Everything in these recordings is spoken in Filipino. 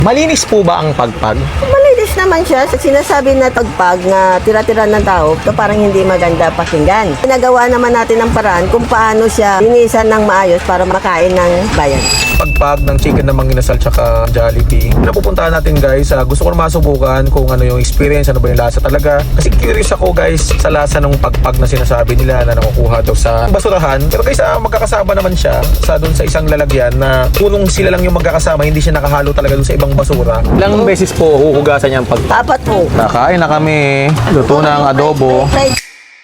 Malinis po ba ang pagpag? Malinis naman siya. Sa sinasabi na pagpag na tira-tira ng tao, to parang hindi maganda pakinggan. Pinagawa naman natin ng paraan kung paano siya linisan ng maayos para makain ng bayan. Pagpag ng chicken na manginasal tsaka Jollibee. Napupuntahan natin guys, gusto ko na masubukan kung ano yung experience, ano ba yung lasa talaga. Kasi curious ako guys sa lasa ng pagpag na sinasabi nila na nakukuha daw sa basurahan. Pero guys, magkakasama naman siya sa doon sa isang lalagyan na punong sila lang yung magkakasama, hindi siya nakahalo talaga doon sa ibang basura. Ilang beses po huhugasan niya ang pagpag? 4 po. Kakain na kami. Luto ng adobo.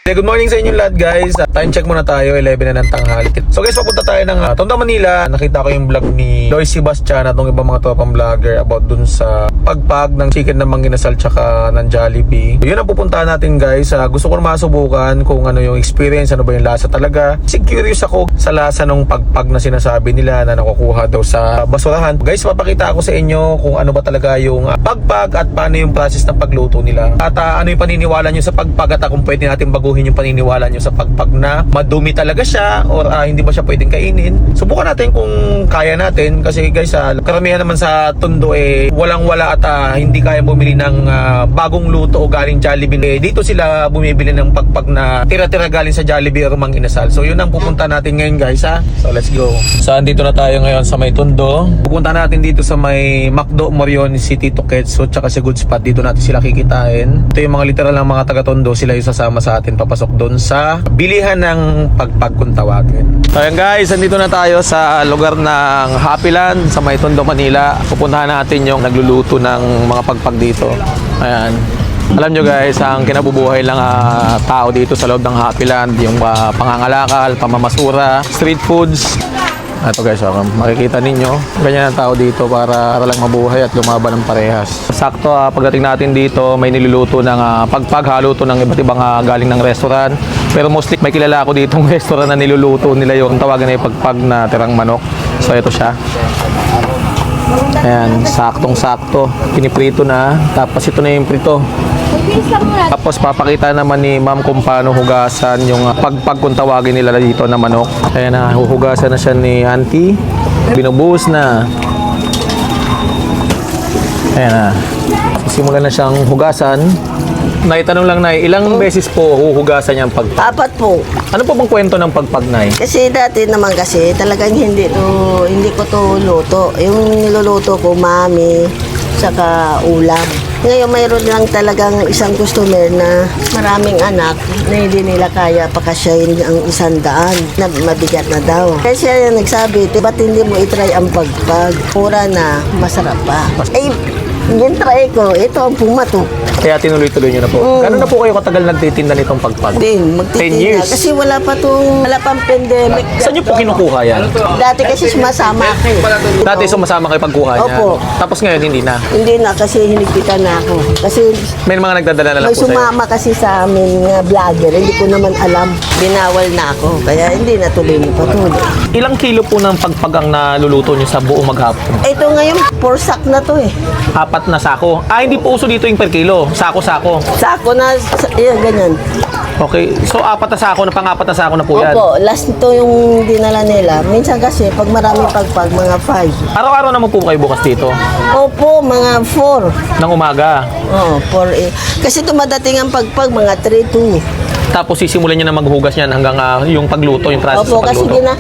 Good morning sa inyo lahat guys. Time check muna tayo, 11 na ng tanghali. So guys, papunta tayo ng Tondo, Manila. Nakita ko yung vlog ni Lois Sebastian at ng ibang mga tropang vlogger about dun sa pagpag ng chicken na manginasal tsaka ng Jollibee. So, yun ang pupuntahan natin guys. Gusto ko na masubukan kung ano yung experience, ano ba yung lasa talaga. Kasi curious ako sa lasa ng pagpag na sinasabi nila na nakukuha daw sa basurahan. Guys, papakita ako sa inyo kung ano ba talaga yung pagpag at paano yung process ng pagluto nila. At ano yung paniniwala nyo sa pagpag at kung pwede natin baguhin yung paniniwala nyo sa pagpag na madumi talaga siya or hindi ba siya pwedeng kainin. Subukan natin kung kaya natin kasi guys, karamihan naman sa Tondo walang-wala at hindi kaya bumili ng bagong luto o galing Jollibee. Dito sila bumibili ng pagpag na tira-tira galing sa Jollibee or Mang Inasal. So yun ang pupunta natin ngayon guys ha. So let's go. So andito na tayo ngayon sa may Tondo. Pupunta natin dito sa may McDo, Morion City, Toketsu, tsaka si Good Spot. Dito natin sila kikitain. Ito yung mga literal ng mga taga Tondo. Sila yung sasama sa atin papasok doon sa bilihan ng pagpag kung tawagin. So ayan guys, andito na tayo sa lugar ng Happyland sa may Tondo, Manila. Pupuntahan natin yung nagluluto ng mga pagpag dito. Ayan. Alam nyo guys, ang kinabubuhay lang tao dito sa loob ng Happyland, yung pangangalakal, pamamasura, street foods. Ito guys, makikita ninyo, ganyan ang tao dito para lang mabuhay at lumaban ng parehas. Sakto, pagdating natin dito, may niluluto ng pagpag-haluto ng iba't ibang galing ng restaurant. Pero mostly may kilala ako ditong restaurant na niluluto nila yung tawagan na yung pagpag na tirang manok. So ito siya. Ayan, saktong-sakto. Piniprito na, tapos ito na yung prito. Tapos papakita naman ni ma'am kung paano hugasan yung pagpag kung tawagin nila dito na manok. Ayan na, huhugasan na siya ni auntie. Binubuhos na. Ayan na. Simulan na siyang hugasan. Naitanong lang, Nay, ilang beses po huhugasan niya ang pagpag? 4 po. Ano po bang kwento ng pagpag, Nay? Kasi dati naman kasi talagang hindi ko to luto. Yung niluluto ko, mami, saka ulam. Ngayon mayroon lang talagang isang customer na maraming anak na hindi nila kaya pakasyahin ang 100 na mabigat na daw. Kaya siya yung nagsabi, ba't hindi mo itry ang pagpag? Mura na, masarap pa. Yung try ko, ito ang pumato. Kaya tinuloy-tuloy niyo na po. Gano'n na po kayo katagal nagtitinda nitong pagpag? Din, 10 years. Kasi wala pang pandemic. Saan niyo po kinukuha yan? Dati kasi sumasama ako. Dati sumasama kayo pagkuha niya? Opo. Tapos ngayon hindi na? Hindi na kasi hinigpitan na ako. Kasi May mga nagdadala na lang may po sa'yo? sumama kasi sa amin nga vlogger, hindi ko naman alam. Binawal na ako, kaya hindi na tuloy na patuloy. Ilang kilo po ng pagpag ang naluluto niyo sa buong maghapon? Ito ngayon, 4 sack na to eh. 4 na sako. Hindi po uso dito yung per kilo. Sako-sako. Sako na, yan, ganyan. Okay. So, 4 na sako na, pang-4 na sako na po yan. Opo, last to yung dinala nila. Minsan kasi, pag marami pagpag, mga 5. Araw-araw naman po kayo bukas dito? Opo, mga 4. Ng umaga. Oo, 4 eh. Kasi dumadating ang pagpag, mga 3-2. Tapos sisimulan niyo na maghugas niyan hanggang yung pagluto, yung process Opo, sa kasi pagluto.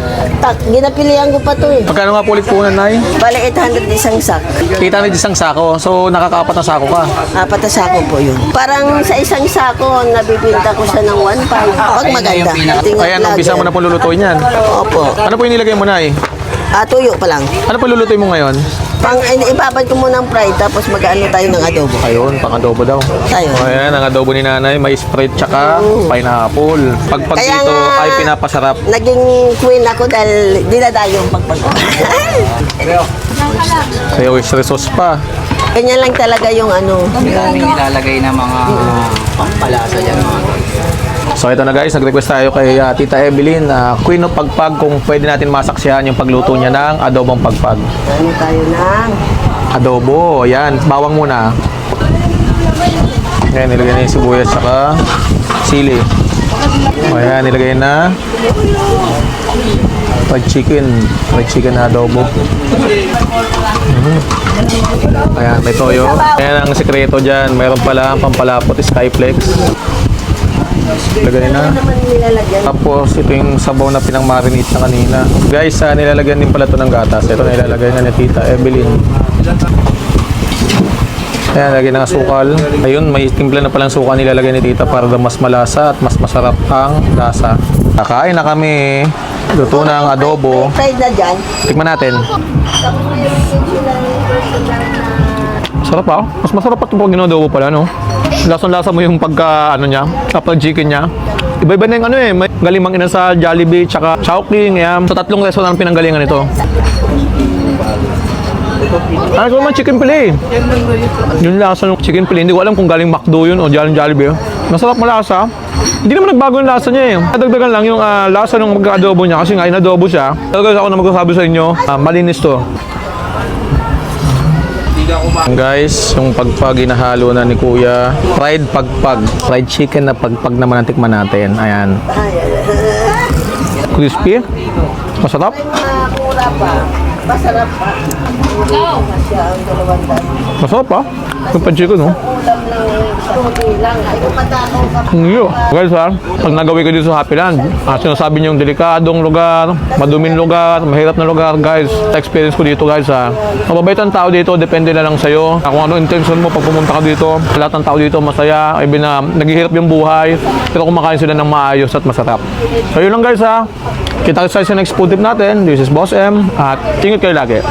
ginapilihan ko pa to eh. Magkano nga po ulit po, Nay? Bale, 800 isang sack. Kita na isang sako. So, nakakaapat na sako ka. 4 na sako po yun. Parang sa isang sako, nabibinta ko siya ng 1.5. Pag maganda. Kaya nung umpisa mo na po lulutuin yan. Opo. Ano po yung nilagay mo, Nay? Tuyo pa lang. Ano po lulutuin mo ngayon? Ibabad ko muna ng fried, tapos mag-ano tayo ng adobo. Ayun, pang-adobo daw. Tayo. Ayan, ang adobo ni Nanay, may Sprite tsaka pineapple. Pagpag Kaya dito nga, ay pinapasarap. Naging queen ako dahil dinadayo yung pagpag. Kaya oyster sauce pa. Ganyan lang talaga yung ano. Maraming ilalagay na mga pampalasa dyan mga. So ito na guys, nag-request tayo kay Tita Evelyn, Queen of Pagpag, kung pwede natin masaksihan yung pagluto niya ng adobong pagpag. Ano tayo ng Adobo, ayan, bawang muna. Ayan, nilagay na yung sibuyas saka sili. Ayan, nilagay na fried chicken na adobo. Ayan, may toyo. Ayan ang sekreto dyan. Mayroon pala ang pampalapot, Skyflex. Lagay na. naman nilalagyan. Tapos ito yung sabaw na pinang-marinate na kanina. Guys, nilalagyan din pala ito ng gatas. Ito nilalagay na ni Tita Evelyn. Ayan, lagyan ng asukal. Ayun, may timpla na palang suka nilalagay ni Tita para daw mas malasa at mas masarap ang lasa. Kakain na kami. Luto na ang adobo. Fried na dyan. Tikman natin. Tapos may sila Sarap ah. Mas masarap pa ito pag ginadobo pala, no? Lasang-lasa mo yung pagka, ano niya, kapag chicken niya. Iba-iba na yung ano eh. May galimang inasal, Jollibee, tsaka Chowking, yan. Sa tatlong restaurant ang pinanggalingan ito. Ano ko naman chicken fillet. Yung lasa ng chicken fillet, hindi ko alam kung galing McDo yun o Jollibee. Masarap malasa. Hindi naman nagbago yung lasa niya eh. Nadagdagan lang yung lasa ng mag-adobo niya kasi nga inadobo siya. Talaga ako na magsasabi sa inyo, malinis to. Guys, yung pagpag inahalo na ni Kuya. Fried pagpag. Fried chicken na pagpag naman ang tikman natin. Ayan. Crispy. Masarap. mura pa. Masarap pa. Masya ang 200. Masarap ah. Yung pan-chicken, no? Ulam lang isang lang. Ay, patakaw ka. Iyo. Guys ha, pag nagawi ko dito sa Happy Land, sinasabi niyo yung delikadong lugar, maduming lugar, mahirap na lugar, guys. Sa experience ko dito, guys ha. Mababait ang tao dito, depende na lang sa'yo. Kung ano intention mo pag pumunta ka dito, lahat ng tao dito masaya, even na naghihirap yung buhay, pero kumakain sila ng maayos at masarap. So yun lang guys ha. Kita sa next food tip natin. This is Boss M at ingat kayo lagi.